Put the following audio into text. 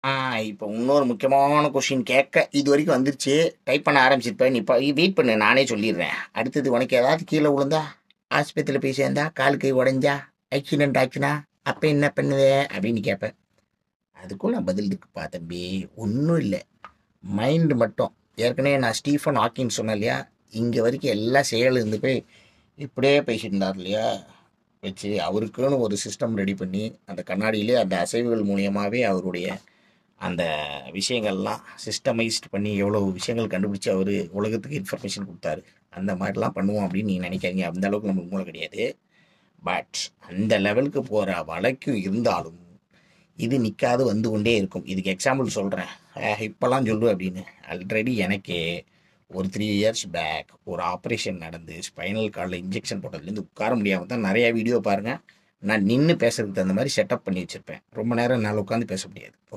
ஆ இப்போ இன்னொரு முக்கியமான கொஸ்டின் கேட்க இது வரைக்கும் வந்துருச்சு. டைப் பண்ண ஆரம்பிச்சிருப்பேன். நீ வெயிட் பண்ணு, நானே சொல்லிடுறேன். அடுத்தது உனக்கு ஏதாவது கீழே விழுந்தா, ஆஸ்பத்திரியில் போய் சேர்ந்தா, கால் கை உடைஞ்சா, ஆக்சிடென்ட் ஆச்சுன்னா, அப்போ என்ன பண்ணுவே அப்படின்னு கேட்பேன். அதுக்கும் நான் பதில் இருக்குப்பா தம்பி. ஒன்றும் இல்லை, மைண்டு மட்டும். ஏற்கனவே நான் ஸ்டீஃபன் ஹாக்கின் சொன்னேன் இல்லையா, இங்கே வரைக்கும் எல்லாம் செயல் இருந்து போய் இப்படியே பேசிட்டு இருந்தார் இல்லையா, வச்சு அவருக்குன்னு ஒரு சிஸ்டம் ரெடி பண்ணி அந்த கண்ணாடியிலே அந்த அசைவுகள் மூலியமாகவே அவருடைய அந்த விஷயங்கள்லாம் சிஸ்டமைஸ்ட் பண்ணி எவ்வளோ விஷயங்கள் கண்டுபிடிச்சி அவர் உலகத்துக்கு இன்ஃபர்மேஷன் கொடுத்தாரு. அந்த மாதிரிலாம் பண்ணுவோம் அப்படின்னு நீங்கள் நினைக்காதீங்க. அந்த அளவுக்கு நமக்கு மூளை கிடையாது. பட் அந்த லெவலுக்கு போகிற வழக்கும் இருந்தாலும் இது நிற்காது, வந்து கொண்டே இருக்கும். இதுக்கு எக்ஸாம்பிள் சொல்கிறேன். இப்போல்லாம் சொல்லு அப்படின்னு. ஆல்ரெடி எனக்கே ஒரு 3 இயர்ஸ் பேக் ஒரு ஆப்ரேஷன் நடந்து ஸ்பைனல் கார்டில் இன்ஜெக்ஷன் போட்டதுலேருந்து உட்கார முடியாமல் தான் நிறையா வீடியோ பாருங்கள். நான் நின்று பேசுறதுக்கு தகுந்த மாதிரி செட்டப் பண்ணி வச்சுருப்பேன். ரொம்ப நேரம் என்னால் உட்காந்து பேச முடியாது.